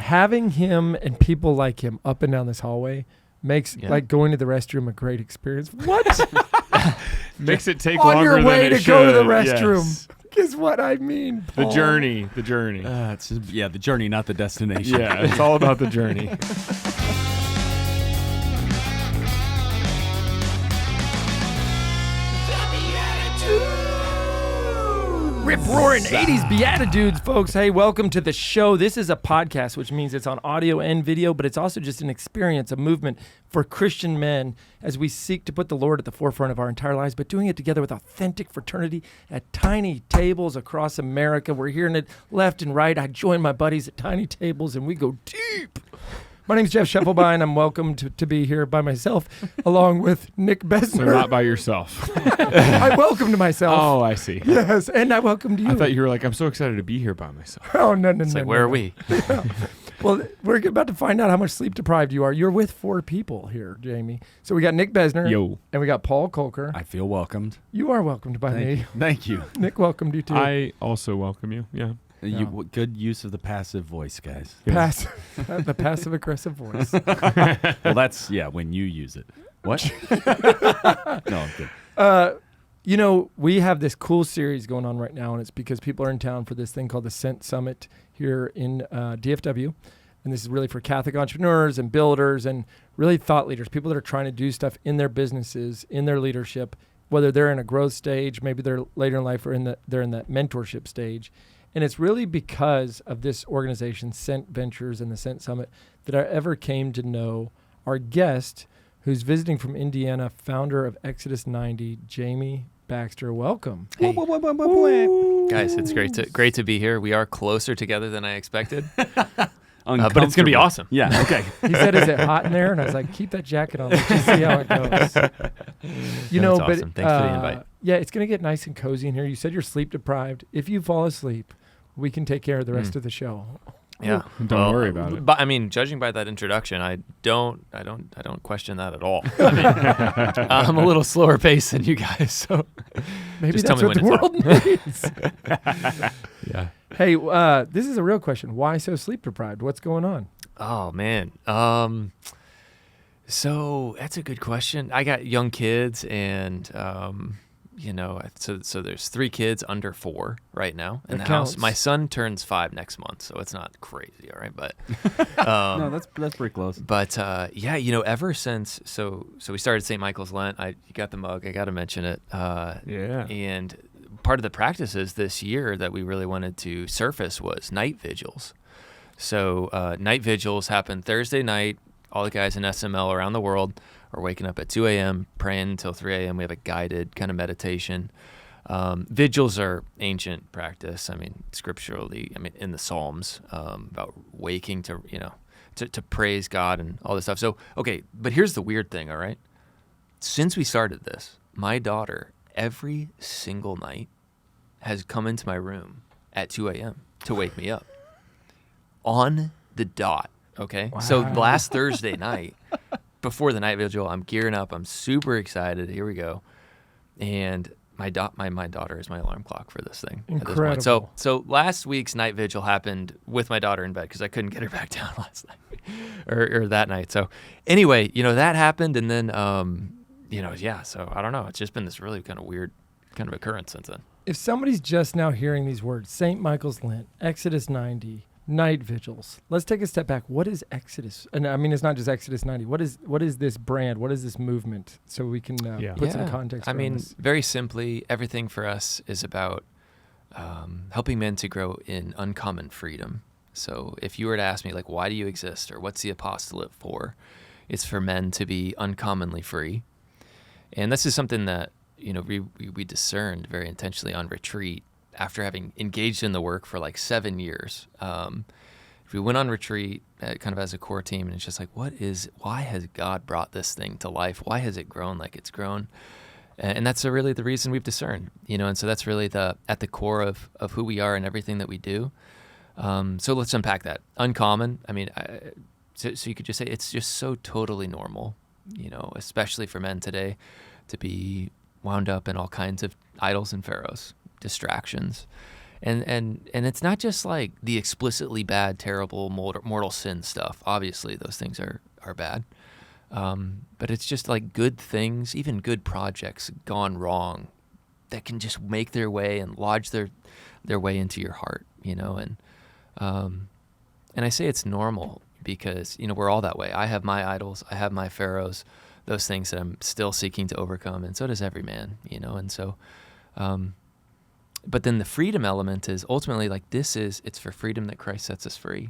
having him and people like him up and down this hallway makes like going to the restroom a great experience. What? Makes it take on longer your way than it to should. go to the restroom Yes. is what I mean. Paul. The journey. It's the journey, not the destination. Yeah, it's all about the journey. Rip-roaring 80s BeatiDudes, folks. Hey, welcome to the show. This is a podcast, which means it's on audio and video, but it's also just an experience, a movement for Christian men as we seek to put the Lord at the forefront of our entire lives, but doing it together with authentic fraternity at tiny tables across America. We're hearing it left and right. I join my buddies at tiny tables, and we go deep. My name's Jeff Scheffelbein. I'm welcome to be here by myself, along with Nick Besner. So not by yourself. I welcome to myself. Oh, I see. Yes, and I welcomed you. I thought you were like, I'm so excited to be here by myself. Oh, no. It's like, where are we? Yeah. Well, we're about to find out how much sleep deprived you are. You're with 4 people here, Jamie. So we got Nick Besner. Yo. And we got Paul Kolker. I feel welcomed. You are welcomed by me. Thank you. Nick welcomed you too. I also welcome you. Yeah. Good use of the passive voice, guys. The passive aggressive voice. Well, that's, when you use it. What? No, I'm good. We have this cool series going on right now, and it's because people are in town for this thing called the Ascent Summit here in DFW. And this is really for Catholic entrepreneurs and builders and really thought leaders, people that are trying to do stuff in their businesses, in their leadership, whether they're in a growth stage, maybe they're later in life, or they're in that mentorship stage. And it's really because of this organization, Ascent Ventures and the Ascent Summit, that I ever came to know our guest, who's visiting from Indiana, founder of Exodus 90, Jamie Baxter. Welcome. Hey. Guys, it's great to be here. We are closer together than I expected. But it's going to be awesome. Yeah, okay. He said, is it hot in there? And I was like, keep that jacket on. Let's just see how it goes. That's awesome. Thanks for the invite. Yeah, it's going to get nice and cozy in here. You said you're sleep deprived. If you fall asleep, we can take care of the rest of the show. Yeah, Don't worry about it. But I mean, judging by that introduction, I don't question that at all. I mean, I'm a little slower paced than you guys, so maybe just that's tell me what when the it's world needs. Yeah. Hey, this is a real question. Why so sleep deprived? What's going on? Oh man. So that's a good question. I got young kids, and so there's 3 kids under 4 right now in the house. My son turns 5 next month, so it's not crazy, all right? But no, that's pretty close. But ever since so we started St. Michael's Lent. You got the mug. I got to mention it. And part of the practices this year that we really wanted to surface was night vigils. So night vigils happen Thursday night. All the guys in SML around the world are waking up at 2 a.m., praying until 3 a.m. We have a guided kind of meditation. Vigils are ancient practice. I mean, scripturally, in the Psalms, about waking to praise God and all this stuff. So, okay, but here's the weird thing, all right? Since we started this, my daughter, every single night, has come into my room at 2 a.m. to wake me up. On the dot, okay? Wow. So last Thursday night, before the night vigil, I'm gearing up. I'm super excited. Here we go. And my daughter is my alarm clock for this thing. Incredible. At this point. So last week's night vigil happened with my daughter in bed because I couldn't get her back down last night or that night. So anyway, that happened. And then, so I don't know. It's just been this really kind of weird kind of occurrence since then. If somebody's just now hearing these words, St. Michael's Lent, Exodus 90, night vigils. Let's take a step back. What is Exodus? And I mean, it's not just Exodus 90. What is this brand? What is this movement? So we can put some context. I mean, this. Very simply, everything for us is about helping men to grow in uncommon freedom. So if you were to ask me, like, why do you exist, or what's the apostolate for? It's for men to be uncommonly free. And this is something that we discerned very intentionally on retreat. After having engaged in the work for like 7 years, we went on retreat kind of as a core team, and it's just like, why has God brought this thing to life? Why has it grown like it's grown? And that's really the reason we've discerned, and so that's really at the core of who we are and everything that we do. So let's unpack that. Uncommon, I mean, so you could just say it's just so totally normal, especially for men today, to be wound up in all kinds of idols and pharaohs, distractions. And it's not just like the explicitly bad, terrible, mortal sin stuff. Obviously, those things are bad. But it's just like good things, even good projects gone wrong, that can just make their way and lodge their way into your heart, And I say it's normal because, we're all that way. I have my idols. I have my pharaohs, those things that I'm still seeking to overcome. And so does every man, And so, but then the freedom element is ultimately like it's for freedom that Christ sets us free.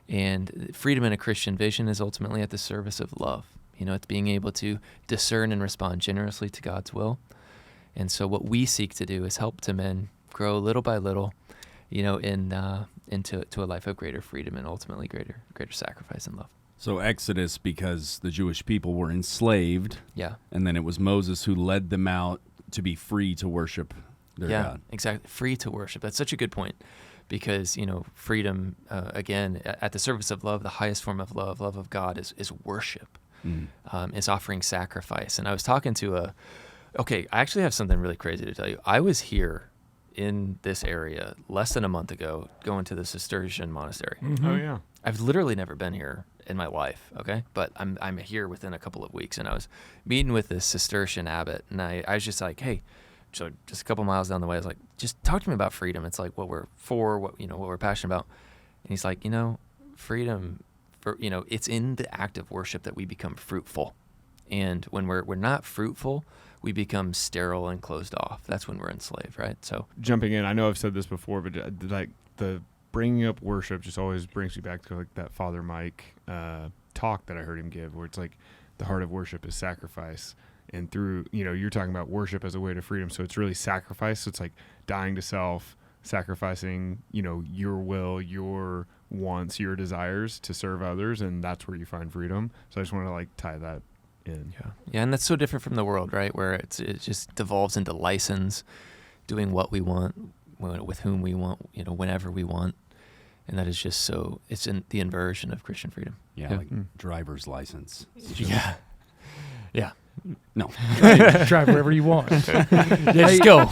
And freedom in a Christian vision is ultimately at the service of love. It's being able to discern and respond generously to God's will. And so what we seek to do is help to men grow little by little, into a life of greater freedom and ultimately greater sacrifice and love. So Exodus, because the Jewish people were enslaved. Yeah. And then it was Moses who led them out to be free to worship their God. Exactly. Free to worship. That's such a good point. Because, freedom, again, at the service of love, the highest form of love of God is worship, is offering sacrifice. And I was talking to I actually have something really crazy to tell you. I was here in this area less than a month ago going to the Cistercian monastery. Mm-hmm. Oh, yeah. I've literally never been here in my life, okay? But I'm here within a couple of weeks, and I was meeting with this Cistercian abbot, and I was just like, hey, so just a couple miles down the way, I was like, just talk to me about freedom. It's like what we're for, what we're passionate about. And he's like, freedom, it's in the act of worship that we become fruitful. And when we're not fruitful, we become sterile and closed off. That's when we're enslaved, right? So jumping in, I know I've said this before, but like the bringing up worship just always brings me back to like that Father Mike talk that I heard him give, where it's like the heart of worship is sacrifice. And through, you're talking about worship as a way to freedom. So it's really sacrifice. So it's like dying to self, sacrificing, your will, your wants, your desires to serve others. And that's where you find freedom. So I just want to like tie that in. Yeah. And that's so different from the world, right? Where it just devolves into license, doing what we want, with whom we want, whenever we want. And that is just so, it's in the inversion of Christian freedom. Yeah. Like driver's license. Yeah. No. Drive wherever you want. Just go.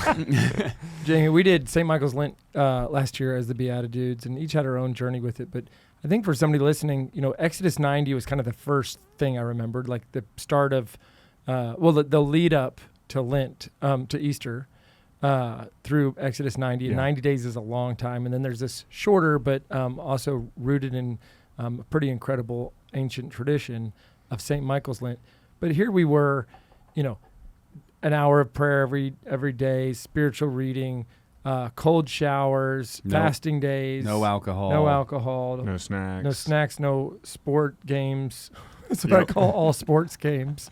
Jamie, we did St. Michael's Lent last year as the BeatiDudes, and each had our own journey with it. But I think for somebody listening, Exodus 90 was kind of the first thing I remembered, like the start of, the lead up to Lent, to Easter, through Exodus 90. And 90 days is a long time. And then there's this shorter, but also rooted in a pretty incredible ancient tradition of St. Michael's Lent. But here we were, an hour of prayer every day, spiritual reading, cold showers, fasting days. No alcohol. No snacks. No snacks, no sport games. That's what I call all sports games.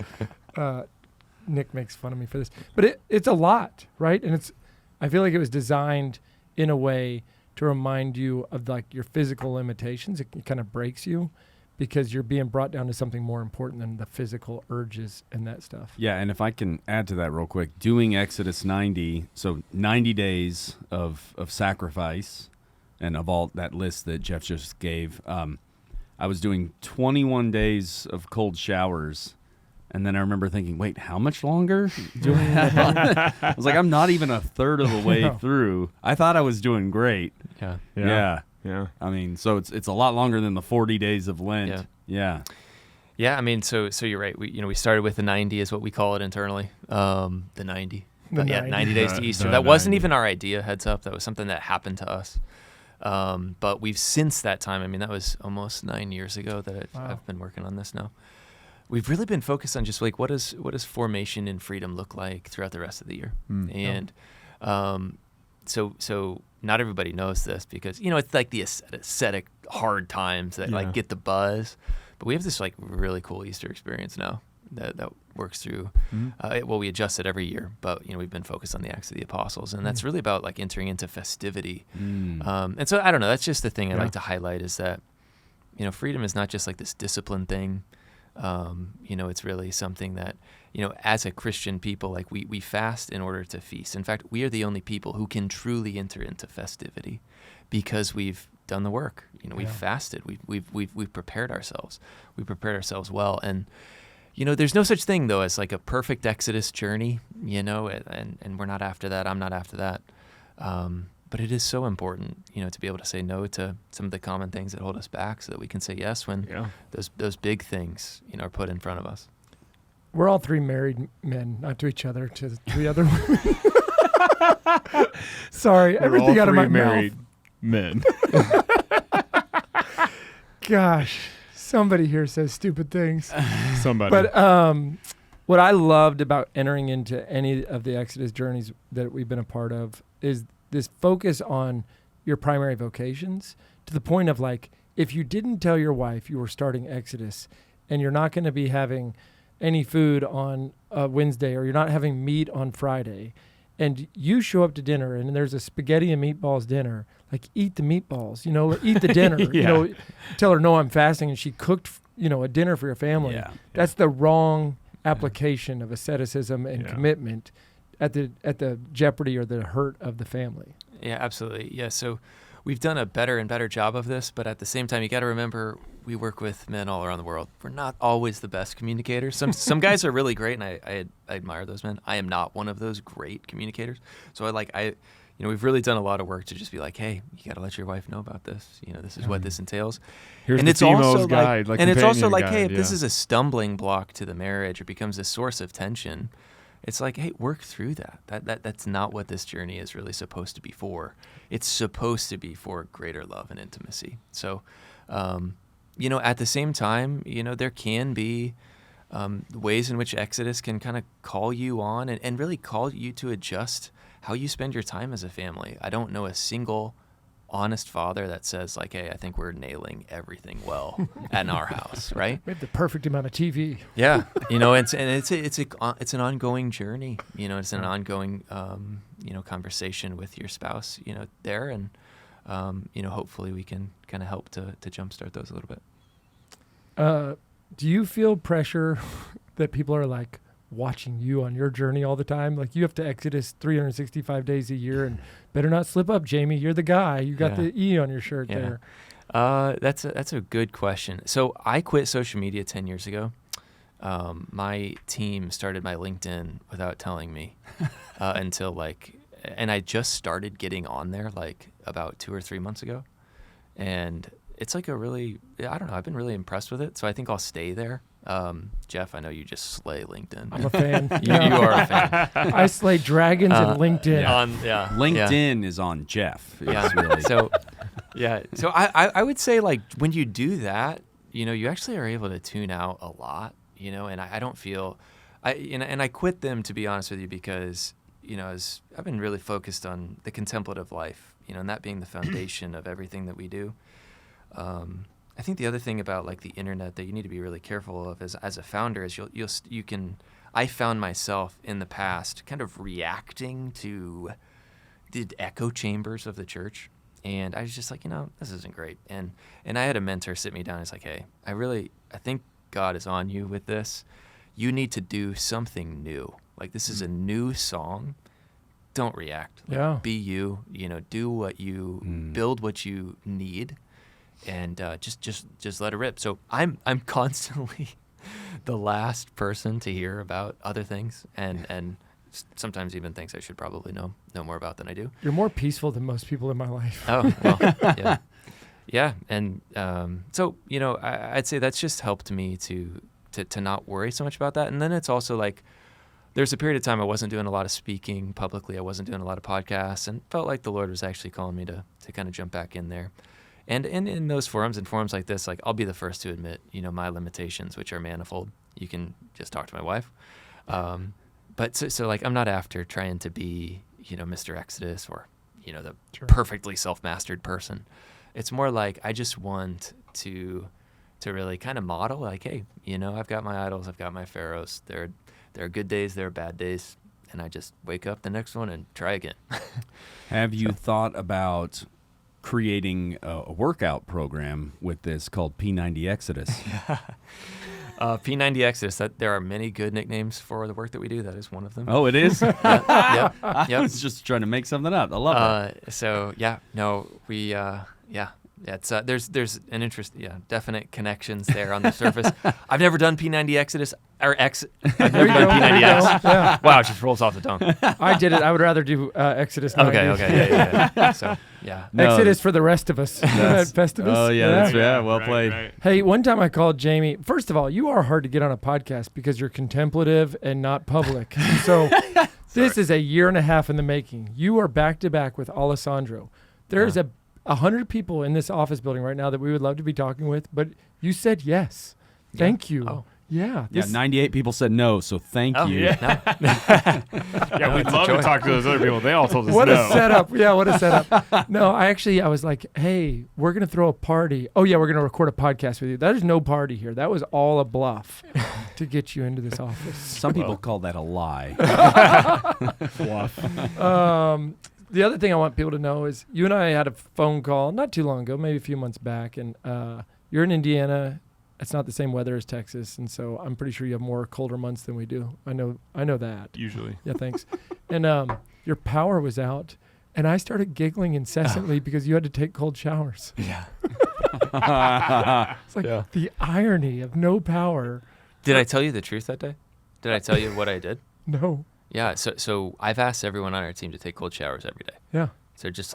Nick makes fun of me for this. But it's a lot, right? And I feel like it was designed in a way to remind you of like your physical limitations. It kind of breaks you, because you're being brought down to something more important than the physical urges and that stuff. Yeah, and if I can add to that real quick, doing Exodus 90, so 90 days of sacrifice, and of all that list that Jeff just gave, I was doing 21 days of cold showers, and then I remember thinking, wait, how much longer? I was like, I'm not even a third of the way through. I thought I was doing great. Yeah. I mean, so it's a lot longer than the 40 days of Lent. Yeah. I mean, so you're right. We started with the 90 is what we call it internally. The 90. But 90 days to Easter. That wasn't even our idea, heads up. That was something that happened to us. But we've since that time, I mean, that was almost 9 years ago that I've been working on this now. We've really been focused on just like what does formation in freedom look like throughout the rest of the year. And so not everybody knows this because, it's like the ascetic hard times that like get the buzz. But we have this like really cool Easter experience now that works through. We adjust it every year, but we've been focused on the Acts of the Apostles, and that's really about like entering into festivity. And so I don't know. That's just the thing I'd like to highlight is that freedom is not just like this discipline thing. It's really something that as a Christian people, like we fast in order to feast. In fact, we are the only people who can truly enter into festivity because we've done the work. We've fasted. We've prepared ourselves. We prepared ourselves well. And there's no such thing though as like a perfect Exodus journey. And we're not after that. I'm not after that. But it is so important, to be able to say no to some of the common things that hold us back so that we can say yes when those big things, are put in front of us. We're all three married men, not to each other, to three other women. Sorry, We're everything all out of my three married mouth. men. Gosh, somebody here says stupid things. Somebody. But what I loved about entering into any of the Exodus journeys that we've been a part of is this focus on your primary vocations, to the point of like, if you didn't tell your wife you were starting Exodus and you're not going to be having any food on Wednesday, or you're not having meat on Friday, and you show up to dinner and there's a spaghetti and meatballs dinner, like eat the meatballs, eat the dinner, tell her, no, I'm fasting, and she cooked, a dinner for your family. That's the wrong application of asceticism and commitment at the jeopardy or the hurt of the family. Yeah, absolutely. Yeah. So we've done a better and better job of this, but at the same time, you got to remember we work with men all around the world. We're not always the best communicators. Some guys are really great, and I admire those men. I am not one of those great communicators. So we've really done a lot of work to just be like, hey, you got to let your wife know about this. This is what this entails. Here's and the it's female's also guide, and it's also like, guide, hey, if this is a stumbling block to the marriage, or becomes a source of tension, it's like, hey, work through that. That's not what this journey is really supposed to be for. It's supposed to be for greater love and intimacy. So, at the same time, there can be ways in which Exodus can kind of call you on and really call you to adjust how you spend your time as a family. I don't know a single honest father that says like, hey, I think we're nailing everything well in our house, right? We have the perfect amount of TV. Yeah, it's an ongoing journey. It's an ongoing conversation with your spouse. There, and hopefully we can kind of help to jumpstart those a little bit. Do you feel pressure that people are like watching you on your journey all the time? Like, you have to Exodus 365 days a year, and better not slip up, Jamie. You're the guy. You got the E on your shirt there. That's a good question. So I quit social media 10 years ago. My team started my LinkedIn without telling me and I just started getting on there like about 2 or 3 months ago. And it's like I've been really impressed with it. So I think I'll stay there. Jeff, I know you just slay LinkedIn. I'm a fan. You are a fan. I slay dragons in LinkedIn. LinkedIn is on Jeff. So I would say, like, when you do that, you actually are able to tune out a lot, and I don't feel, and I quit them, to be honest with you, because, as I've been really focused on the contemplative life, and that being the foundation of everything that we do. I think the other thing about like the internet that you need to be really careful of as a founder is I found myself in the past kind of reacting to the echo chambers of the church, and I was just like, this isn't great. And I had a mentor sit me down. He's like, hey, I think God is on you with this. You need to do something new. Like, this is a new song. Don't react. Be you. Do what you build what you need. And just let it rip. So I'm constantly the last person to hear about other things, and sometimes even things I should probably know more about than I do. You're more peaceful than most people in my life. Oh, well, yeah. And so I'd say that's just helped me to not worry so much about that. And then it's also like, there's a period of time I wasn't doing a lot of speaking publicly. I wasn't doing a lot of podcasts, and felt like the Lord was actually calling me to kind of jump back in there. And in those forums and forums like this, like, I'll be the first to admit, my limitations, which are manifold. You can just talk to my wife. But so like, I'm not after trying to be, Mr. Exodus or, the perfectly self-mastered person. It's more like, I just want to really kind of model like, hey, I've got my idols, I've got my pharaohs. There are good days, there are bad days. And I just wake up the next one and try again. Have you thought about creating a workout program with this called P90 Exodus? P90 Exodus, there are many good nicknames for the work that we do. That is one of them. Oh, it is? Yep. I was just trying to make something up. I love it. So, yeah, no, we, Yeah, it's there's an interest, definite connections there on the surface. I've never done P90 Exodus or X. I've never done P90X. Yeah. Wow, it just rolls off the tongue. I did it. I would rather do Exodus 90. Okay, yeah. So, yeah. No, Exodus for the rest of us at Festivus. Oh, yeah, that's well played. Right. Hey, one time I called Jamie. First of all, you are hard to get on a podcast because you're contemplative and not public. So this is a year and a half in the making. You are back to back with Alessandro. There's 100 people in this office building right now that we would love to be talking with, but you said yes. Thank you. Oh. Yeah. Yeah, 98 people said no, so thank you. Yeah. Yeah, we'd love to talk to those other people. They all told us What no. a setup. Yeah, what a setup. No, I was like, hey, we're going to throw a party. Oh, yeah, we're going to record a podcast with you. That is no party here. That was all a bluff to get you into this office. Some people call that a lie. The other thing I want people to know is you and I had a phone call not too long ago, maybe a few months back, and you're in Indiana. It's not the same weather as Texas, and so I'm pretty sure you have more colder months than we do. I know that. Usually. Yeah, thanks. And your power was out, and I started giggling incessantly because you had to take cold showers. Yeah. It's like the irony of no power. Did I tell you the truth that day? Did I tell you what I did? No. Yeah, so I've asked everyone on our team to take cold showers every day. Yeah. So it's just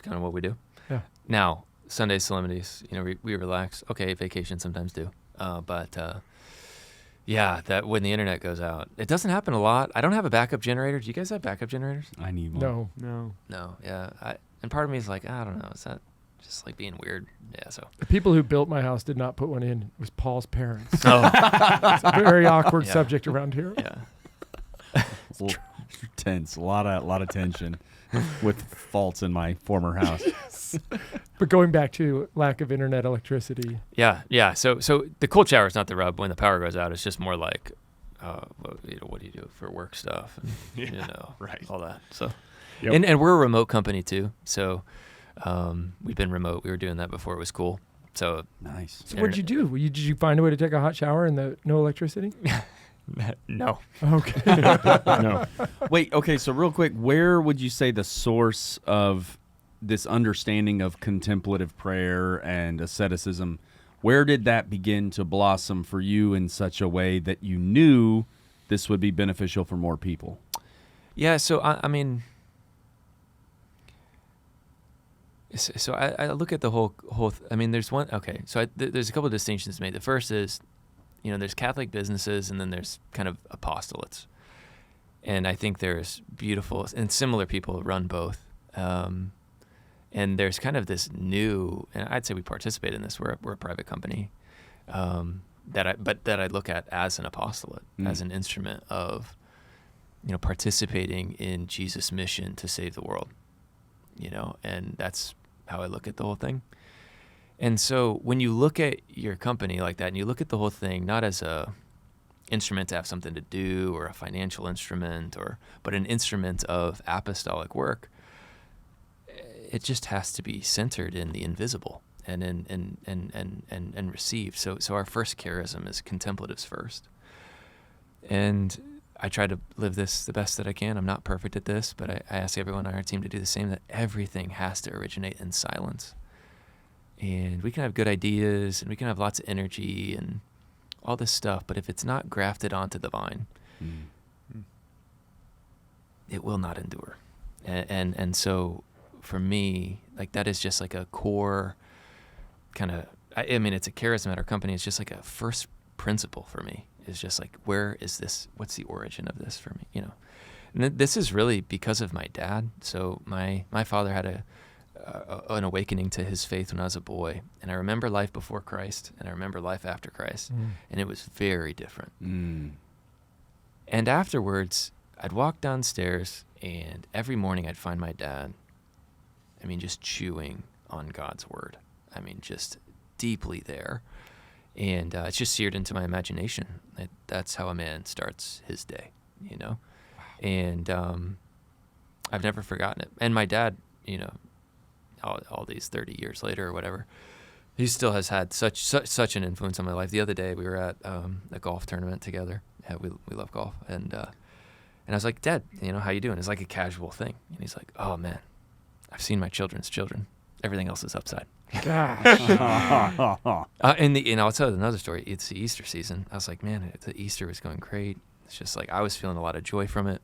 kind of what we do. Yeah. Now, Sunday solemnities, we relax. Okay, vacation sometimes do. But that when the internet goes out, it doesn't happen a lot. I don't have a backup generator. Do you guys have backup generators? I need one. No. Yeah. And part of me is like, I don't know. Is that just like being weird? Yeah, so. The people who built my house did not put one in. It was Paul's parents. Oh. It's a very awkward Yeah. subject around here. Yeah. Tense, a lot of tension with faults in my former house. But going back to lack of internet electricity. Yeah. So the cold shower is not the rub when the power goes out. It's just more like, what do you do for work stuff? And, right. all that. So, Yep. and we're a remote company too. So, we've been remote. We were doing that before it was cool. So Nice. So what'd you do? Did you find a way to take a hot shower in the no electricity? No. Okay. No. Wait, okay, so real quick, where would you say the source of this understanding of contemplative prayer and asceticism, where did that begin to blossom for you in such a way that you knew this would be beneficial for more people? Yeah. So I mean, so I look at the whole. I mean, there's one. Okay. So there's a couple of distinctions made. The first is, there's Catholic businesses and then there's kind of apostolates. And I think there's beautiful and similar people who run both. And there's kind of this new, and I'd say we participate in this. We're a private company that I look at as an apostolate, as an instrument of, participating in Jesus' mission to save the world. And that's how I look at the whole thing. And so when you look at your company like that, and you look at the whole thing not as a instrument to have something to do or a financial instrument, but an instrument of apostolic work, it just has to be centered in the invisible and received. So our first charism is contemplatives first. And I try to live this the best that I can. I'm not perfect at this, but I ask everyone on our team to do the same, that everything has to originate in silence. And we can have good ideas and we can have lots of energy and all this stuff, but if it's not grafted onto the vine, it will not endure. And so for me, like that is just like a core kind of, I mean, it's a charism at our company. It's just like a first principle for me. It's just like, where is this? What's the origin of this for me? And this is really because of my dad. So my father had an awakening to his faith when I was a boy, and I remember life before Christ and I remember life after Christ, and it was very different. And afterwards I'd walk downstairs and every morning I'd find my dad, just chewing on God's word. Just deeply there. And it's just seared into my imagination. That's how a man starts his day, Wow. And I've never forgotten it. And my dad, all these 30 years later or whatever, he still has had such an influence on my life. The other day we were at a golf tournament together. Yeah, we love golf. And I was like, Dad, how you doing? It's like a casual thing. And he's like, oh man, I've seen my children's children. Everything else is upside. Gosh. And I'll tell you another story. It's the Easter season. I was like, man, the Easter was going great. It's just like I was feeling a lot of joy from it.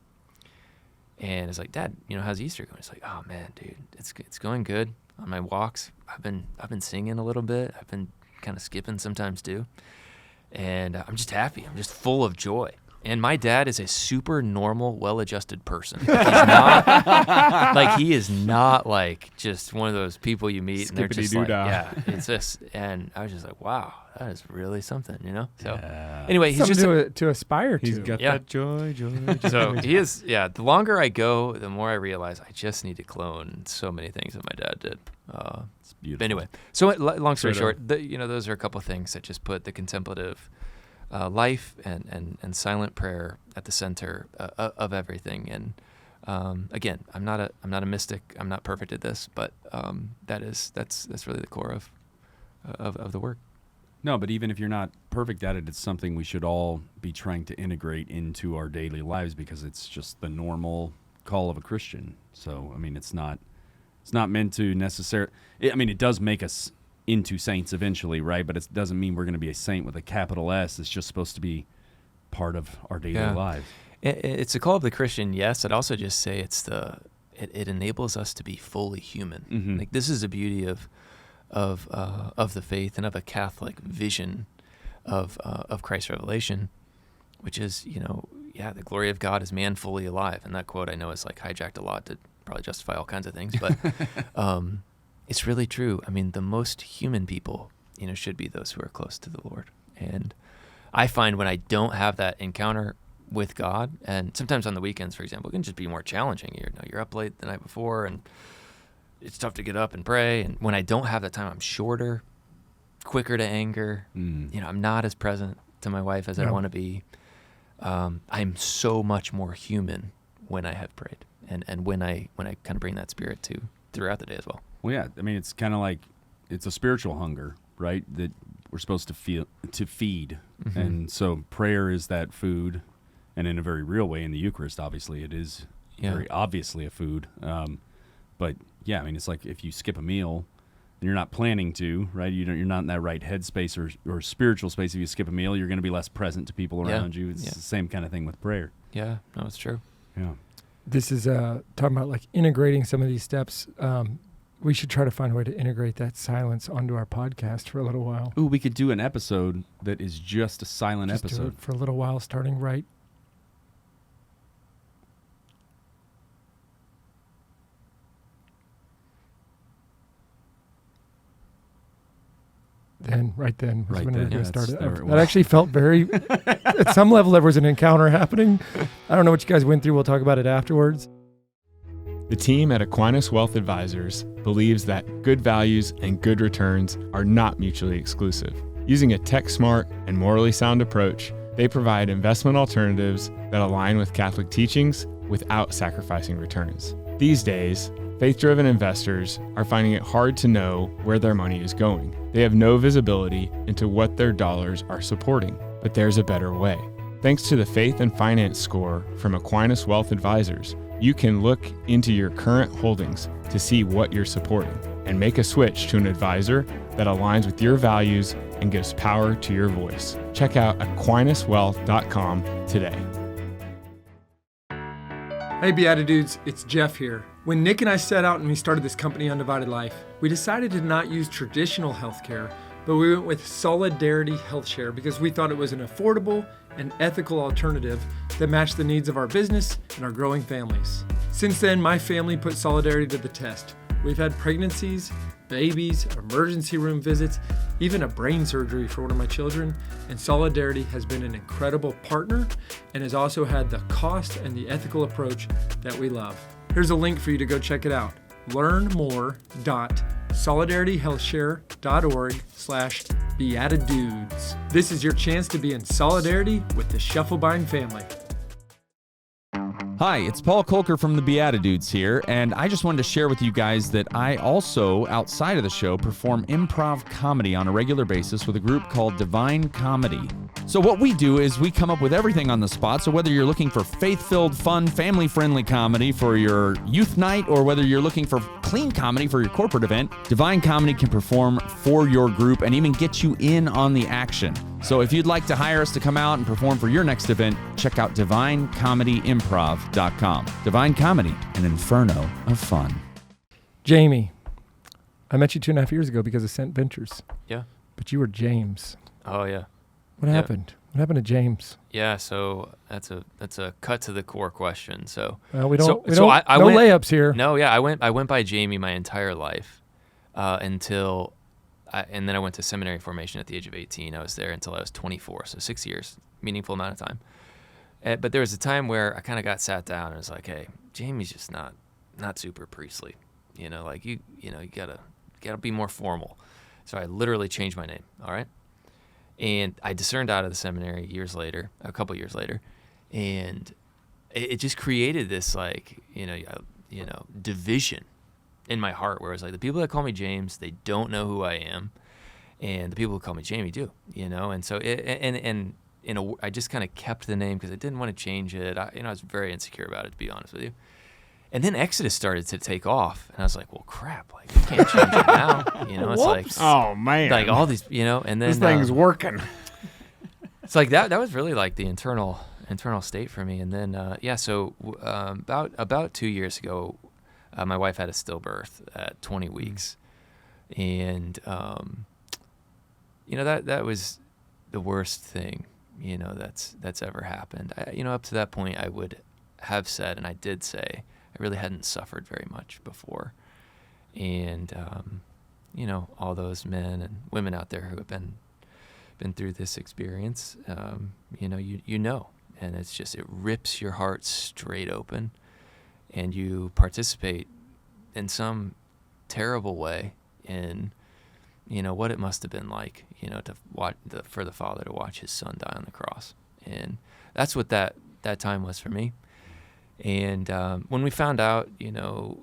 And it's like, Dad, how's Easter going? It's like, oh man, dude, it's going good. On my walks, I've been singing a little bit. I've been kind of skipping sometimes too. And I'm just happy. I'm just full of joy. And my dad is a super normal, well-adjusted person. He's not he is not like just one of those people you meet and they're just like, yeah, it's this. And I was just like, wow, that is really something, So anyway, he's something just to aspire to. He's got that joy. So he is, the longer I go, the more I realize I just need to clone so many things that my dad did. It's beautiful. But anyway, so long story short, those are a couple of things that just put the contemplative life and silent prayer at the center of everything. And again, I'm not a mystic. I'm not perfect at this, but that's really the core of the work. No, but even if you're not perfect at it, it's something we should all be trying to integrate into our daily lives because it's just the normal call of a Christian. So I mean, it's not meant to necessarily. It does make us into saints eventually, right? But it doesn't mean we're going to be a saint with a capital S. It's just supposed to be part of our daily lives. It's a call of the Christian, yes. I'd also just say it enables us to be fully human. Mm-hmm. Like this is the beauty of the faith and of a Catholic vision of Christ's revelation, which is the glory of God is man fully alive. And that quote I know is like hijacked a lot to probably justify all kinds of things, but it's really true. I mean, the most human people, should be those who are close to the Lord. And I find when I don't have that encounter with God, and sometimes on the weekends, for example, it can just be more challenging. You're up late the night before, and it's tough to get up and pray. And when I don't have that time, I'm shorter, quicker to anger. I'm not as present to my wife as I want to be. I'm so much more human when I have prayed, and when I kind of bring that spirit to throughout the day as well. Well, yeah, it's kind of like it's a spiritual hunger, right? That we're supposed to feed. Mm-hmm. And so prayer is that food, and in a very real way in the Eucharist, obviously, it is very obviously a food. But yeah, it's like if you skip a meal and you're not planning to, right? You're not in that right headspace or spiritual space. If you skip a meal, you're going to be less present to people around you. It's the same kind of thing with prayer. Yeah, no, it's true. Yeah. This is talking about like integrating some of these steps. We should try to find a way to integrate that silence onto our podcast for a little while. Ooh, we could do an episode that is just a silent Do episode. it for a little while, starting right. Right then was when we started. That actually felt very, at some level, there was an encounter happening. I don't know what you guys went through. We'll talk about it afterwards. The team at Aquinas Wealth Advisors believes that good values and good returns are not mutually exclusive. Using a tech-smart and morally sound approach, they provide investment alternatives that align with Catholic teachings without sacrificing returns. These days, faith-driven investors are finding it hard to know where their money is going. They have no visibility into what their dollars are supporting, but there's a better way. Thanks to the Faith and Finance Score from Aquinas Wealth Advisors, you can look into your current holdings to see what you're supporting and make a switch to an advisor that aligns with your values and gives power to your voice. Check out AquinasWealth.com today. Hey BeatiDudes, it's Jeff here. When Nick and I set out and we started this company, Undivided Life, we decided to not use traditional healthcare, but we went with Solidarity HealthShare because we thought it was an affordable and ethical alternative that matched the needs of our business and our growing families. Since then, my family put Solidarity to the test. We've had pregnancies, babies, emergency room visits, even a brain surgery for one of my children, and Solidarity has been an incredible partner and has also had the cost and the ethical approach that we love. Here's a link for you to go check it out. learnmore.solidarityhealthshare.org/BeatiDudes. This is your chance to be in solidarity with the Shufflebind family. Hi, it's Paul Kolker from the BeatiDudes here, and I just wanted to share with you guys that I also, outside of the show, perform improv comedy on a regular basis with a group called Divine Comedy. So what we do is we come up with everything on the spot, so whether you're looking for faith-filled, fun, family-friendly comedy for your youth night, or whether you're looking for clean comedy for your corporate event, Divine Comedy can perform for your group and even get you in on the action. So if you'd like to hire us to come out and perform for your next event, check out DivineComedyImprov.com. Divine Comedy, an inferno of fun. Jamie, I met you 2.5 years ago because of Cent Ventures. Yeah. But you were James. Oh, yeah. What happened? What happened to James? Yeah, so that's a cut to the core question. So we don't. No layups here. No, yeah, I went by Jamie my entire life until. And then I went to seminary formation at the age of 18. I was there until I was 24, so 6 years, meaningful amount of time. But there was a time where I kind of got sat down and was like, "Hey, Jamie's just not super priestly, you gotta be more formal." So I literally changed my name. All right, and I discerned out of the seminary a couple years later, and it just created this division in my heart, where it's like the people that call me James, they don't know who I am, and the people who call me Jamie do, and so I just kind of kept the name because I didn't want to change it. I was very insecure about it, to be honest with you. And then Exodus started to take off, and I was like, well, crap, like I can't change it now, it's like, oh man, like all these, and then this thing's working. It's like that was really like the internal state for me. And then so about 2 years ago, my wife had a stillbirth at 20 weeks, and that was the worst thing that's ever happened. Up to that point, I would have said, and I did say, I really hadn't suffered very much before, and all those men and women out there who have been through this experience, and it's just, it rips your heart straight open. And you participate in some terrible way in, what it must have been like, to watch for the Father to watch His Son die on the cross, and that's what that time was for me. And when we found out, in the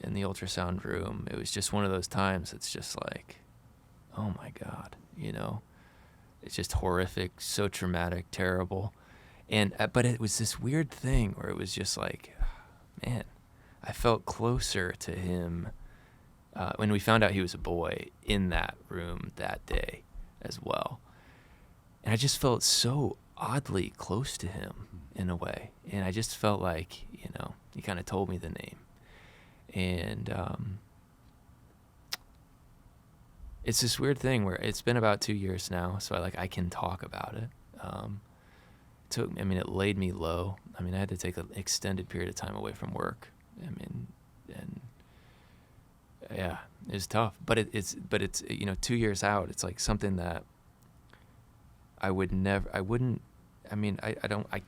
ultrasound room, it was just one of those times. It's just like, oh my God, it's just horrific, so traumatic, terrible. And but it was this weird thing where it was just like, man, I felt closer to him when we found out he was a boy in that room that day as well. And I just felt so oddly close to him in a way. And I just felt like, he kind of told me the name. And it's this weird thing where it's been about 2 years now, so I can talk about it. It laid me low. I had to take an extended period of time away from work. It was tough. But it's 2 years out, it's like something that I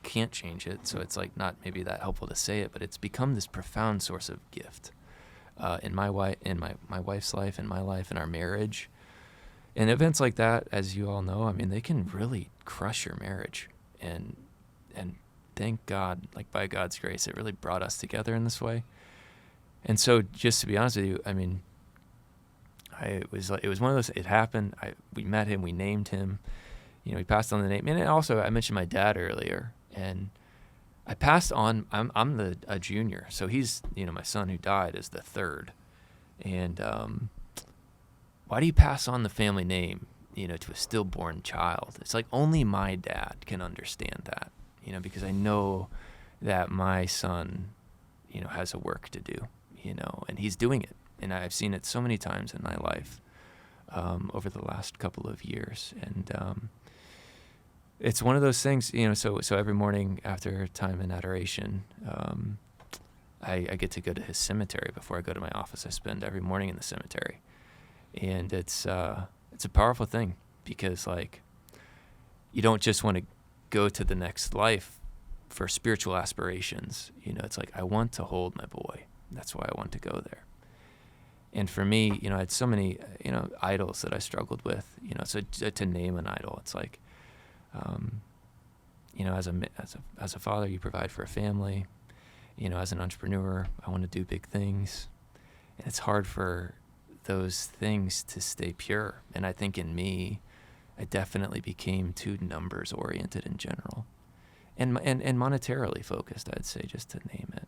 can't change it. So it's like not maybe that helpful to say it, but it's become this profound source of gift in my wife's life, in my life, in our marriage. And events like that, as you all know, they can really crush your marriage. And thank God, like by God's grace, it really brought us together in this way. And so, just to be honest with you, it was one of those. It happened. We met him. We named him. We passed on the name. And also, I mentioned my dad earlier, and I passed on. I'm a junior, so he's my son who died is the third. And why do you pass on the family name? To a stillborn child. It's like only my dad can understand that, because I know that my son, has a work to do, and he's doing it. And I've seen it so many times in my life over the last couple of years. And it's one of those things, so every morning after time in adoration, I get to go to his cemetery before I go to my office. I spend every morning in the cemetery. And it's a powerful thing because, you don't just want to go to the next life for spiritual aspirations. It's like, I want to hold my boy. That's why I want to go there. And for me, I had so many, idols that I struggled with, so to name an idol, it's like, as a father, you provide for a family. As an entrepreneur, I want to do big things. And it's hard for those things to stay pure. And I think in me, I definitely became too numbers oriented in general, and monetarily focused, I'd say, just to name it.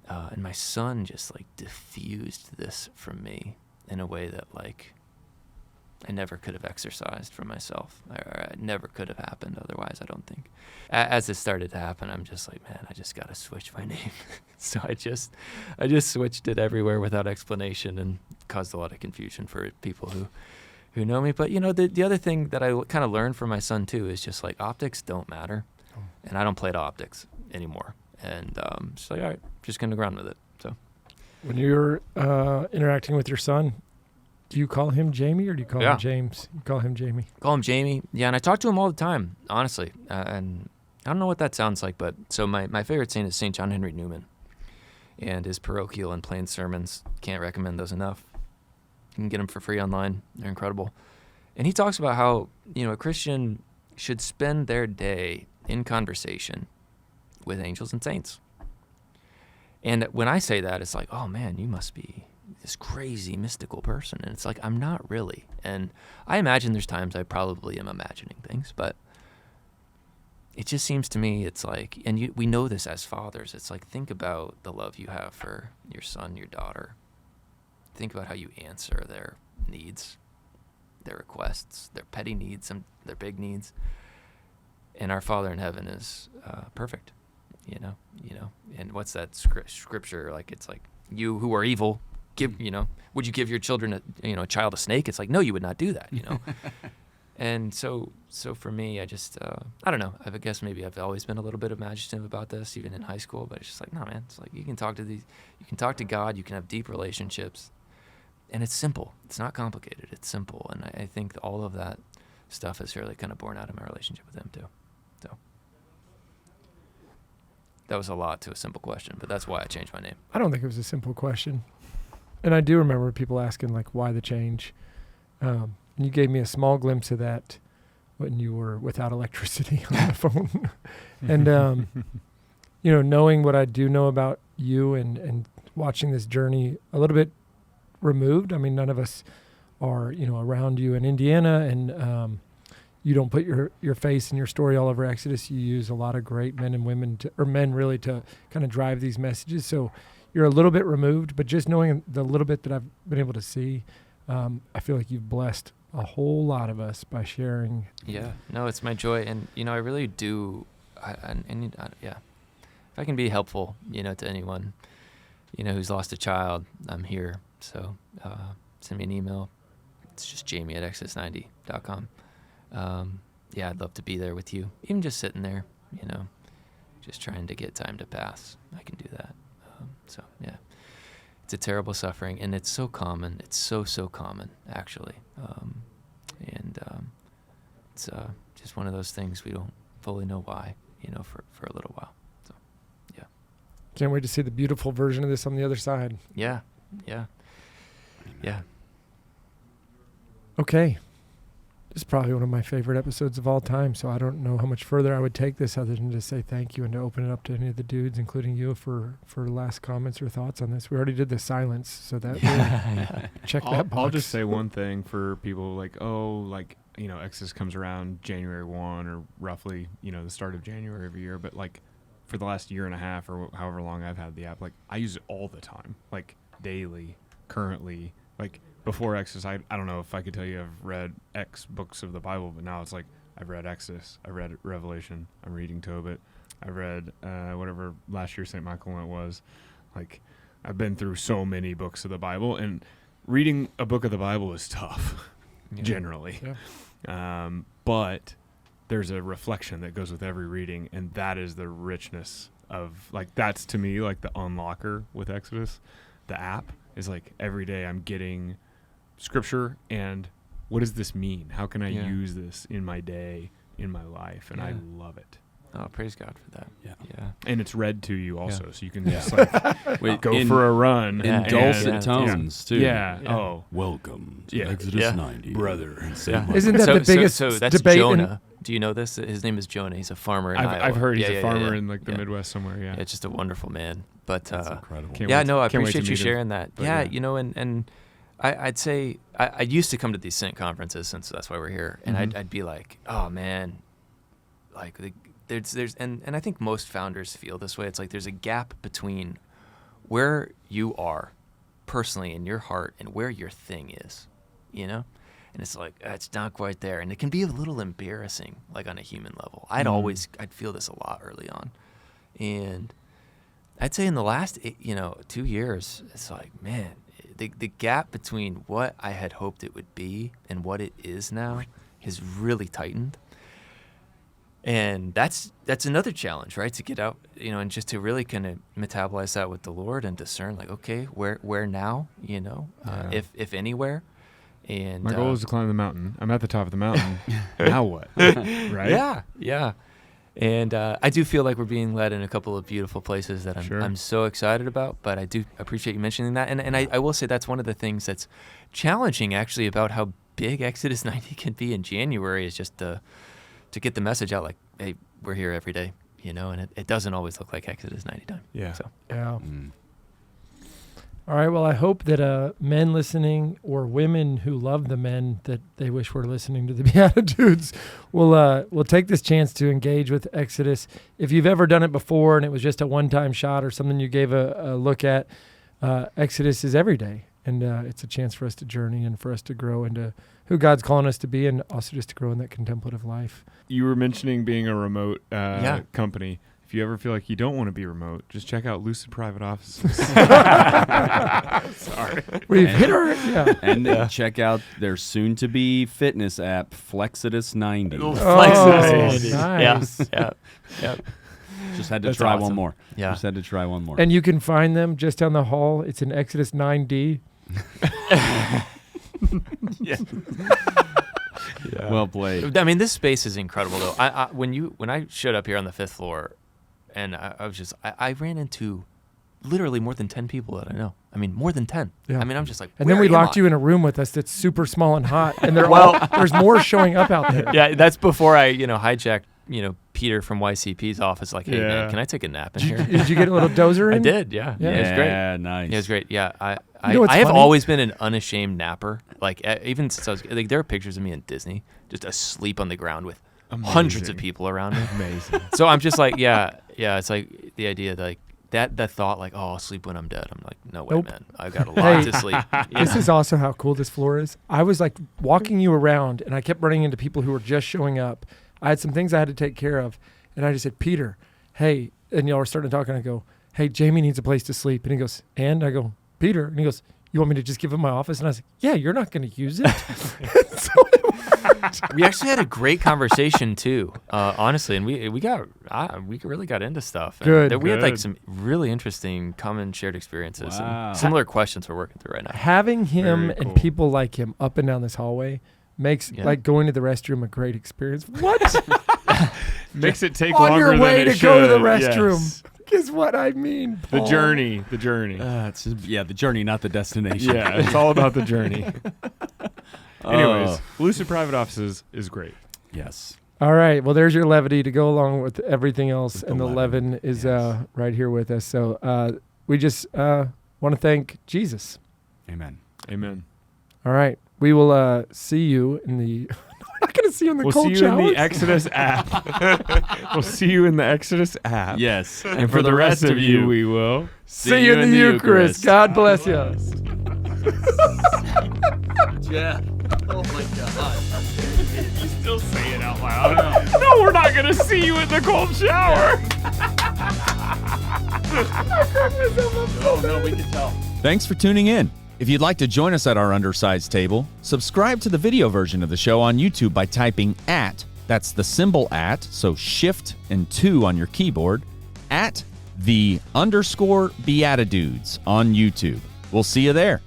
And my son just like diffused this from me in a way that like I never could have exercised for myself. It never could have happened otherwise, I don't think. As it started to happen, I'm just like, man, I just got to switch my name. So I just switched it everywhere without explanation, and caused a lot of confusion for people who know me. But, the other thing that I kind of learned from my son, too, is just like optics don't matter. And I don't play to optics anymore. And just like, all right, just going to run with it. So when you're interacting with your son, do you call him Jamie or do you call him James? You call him Jamie. Call him Jamie. Yeah, and I talk to him all the time, honestly. And I don't know what that sounds like, but so my favorite saint is St. John Henry Newman. And his parochial and plain sermons, can't recommend those enough. You can get them for free online. They're incredible. And he talks about how, a Christian should spend their day in conversation with angels and saints. And when I say that, it's like, oh man, you must be this crazy mystical person. And it's like, I'm not really. And I imagine there's times I probably am imagining things, but it just seems to me it's like, and we know this as fathers, it's like, think about the love you have for your son, your daughter. Think about how you answer their needs, their requests, their petty needs, their big needs. And our Father in heaven is perfect, and what's that scripture? Like, it's like, you who are evil, would you give your children a child a snake? It's like, no, you would not do that, And so for me, I just, I don't know. I guess maybe I've always been a little bit imaginative about this, even in high school. But it's just like, no, man. It's like you can talk to God. You can have deep relationships, and it's simple. It's not complicated. It's simple. And I think all of that stuff is really kind of born out of my relationship with Him too. So that was a lot to a simple question, but that's why I changed my name. I don't think it was a simple question, and I do remember people asking like, why the change. You gave me a small glimpse of that when you were without electricity on the phone. And, knowing what I do know about you and watching this journey a little bit removed. I mean, none of us are, around you in Indiana, and you don't put your face and your story all over Exodus. You use a lot of great men and women men really to kind of drive these messages. So you're a little bit removed, but just knowing the little bit that I've been able to see, I feel like you've blessed a whole lot of us by sharing. Yeah, no, it's my joy. And, I really do. If I can be helpful, to anyone, who's lost a child, I'm here. So send me an email. It's just jamie@exodus90.com. I'd love to be there with you. Even just sitting there, just trying to get time to pass. I can do that. It's a terrible suffering, and it's so common. It's so common, actually. It's just one of those things we don't fully know why, for a little while. So, yeah. Can't wait to see the beautiful version of this on the other side. Yeah. Okay. This is probably one of my favorite episodes of all time, so I don't know how much further I would take this other than to say thank you and to open it up to any of the dudes, including you, for last comments or thoughts on this. We already did the silence, so that check that box. I'll just say one thing for people Exodus comes around January 1 or roughly, the start of January every year, but for the last year and a half or however long I've had the app, I use it all the time, daily, currently, before Exodus, I don't know if I could tell you I've read X books of the Bible, but now it's I've read Exodus, I read Revelation, I'm reading Tobit, I read whatever last year St. Michael Lent was. I've been through so many books of the Bible, and reading a book of the Bible is tough, generally. Yeah. But there's a reflection that goes with every reading, and that is the richness of, that's to me, the unlocker with Exodus. The app is every day I'm getting scripture and what does this mean? How can I use this in my day, in my life? And I love it. Oh, praise God for that. Yeah. And it's read to you also, so you can just go for a run. In dulcet tones, too. Yeah. Oh. Welcome to Exodus 90. Brother. Isn't that the biggest so that's debate Jonah. Do you know this? His name is Jonah. He's a farmer in Iowa. I've heard he's a farmer in like the Midwest somewhere. Yeah, it's just a wonderful man. But that's incredible. I appreciate you sharing that. Yeah, and I'd say I used to come to these Sync conferences, since that's why we're here, and I'd be like, oh man, like there's and I think most founders feel this way. It's like there's a gap between where you are personally in your heart and where your thing is, you know? And it's like, it's not quite there. And it can be a little embarrassing, like on a human level. I'd feel this a lot early on. And I'd say in the last, 2 years, it's like, man, the gap between what I had hoped it would be and what it is now has really tightened. And that's another challenge, right? To get out, and just to really kind of metabolize that with the Lord and discern, like, okay, where now, if anywhere. And my goal is to climb the mountain. I'm at the top of the mountain. Now what? Right? Yeah. And I do feel like we're being led in a couple of beautiful places that I'm so excited about. But I do appreciate you mentioning that. And I will say that's one of the things that's challenging, actually, about how big Exodus 90 can be in January, is just to get the message out, like, hey, we're here every day, and it doesn't always look like Exodus 90 time. Yeah. So. Yeah. All right. Well, I hope that men listening, or women who love the men that they wish were listening to the BeatiDudes, will take this chance to engage with Exodus. If you've ever done it before and it was just a one-time shot or something you gave a look at, Exodus is every day. And it's a chance for us to journey and for us to grow into who God's calling us to be, and also just to grow in that contemplative life. You were mentioning being a remote company. If you ever feel like you don't want to be remote, just check out Lucid Private Offices. Sorry. We've hit our... And check out their soon-to-be fitness app, Flexidus 90. Flexidus 90. Nice. Yeah. Just had to try one more. Yeah. Just had to try one more. And you can find them just down the hall. It's in Exodus 9D. Yeah. Well played. I mean, this space is incredible, though. When I showed up here on the 5th floor, and I ran into literally more than 10 people that I know. I mean, more than 10. Yeah. I mean, I'm just like, and then we locked you in a room with us that's super small and hot, and there's more showing up out there. Yeah, that's before I hijacked Peter from YCP's office. Like, hey man, can I take a nap in here? Did you get a little dozer in? I did. Yeah. It was great. Yeah, nice. Yeah, it was great. Yeah, I funny? have always been an unashamed napper. Like, even since I was like, there are pictures of me in Disney just asleep on the ground with hundreds of people around me. Amazing. So I'm just like, yeah. It's like the idea that, like, that thought, like, oh, I'll sleep when I'm dead. I'm like, no way, man. I've got a lot to sleep. This is also how cool this floor is. I was like walking you around, and I kept running into people who were just showing up. I had some things I had to take care of, and I just said, Peter, hey, and y'all were starting to talk, and I go, hey, Jamie needs a place to sleep. And he goes, and I go, Peter, and he goes, you want me to just give him my office? And I was like, yeah, you're not going to use it. So we actually had a great conversation too, honestly, and we really got into stuff. And we had like some really interesting common shared experiences and similar questions we're working through right now. Having him and people like him up and down this hallway makes like going to the restroom a great experience. What? Makes it take on longer your way than it to go to the should. restroom. Yes. Is what I mean. Paul. The journey. It's the journey, not the destination. Yeah, it's all about the journey. Anyways, Lucid Private Offices is great. Yes. All right. Well, there's your levity to go along with everything else, With and the leaven is right here with us. So we just want to thank Jesus. Amen. All right. We will see you in the... I'm not going to see you in the cold showers. We'll see you showers. in the Exodus app. We'll see you in the Exodus app. Yes. And for the rest of you, we will see you in the Eucharist. God bless you. Yeah. Oh my God. You still say it out loud. No, we're not going to see you in the cold shower. No, we can tell. Thanks for tuning in. If you'd like to join us at our undersized table, subscribe to the video version of the show on YouTube by typing @ that's the symbol @, so shift and 2 on your keyboard, @ the _ BeatiDudes on YouTube. We'll see you there.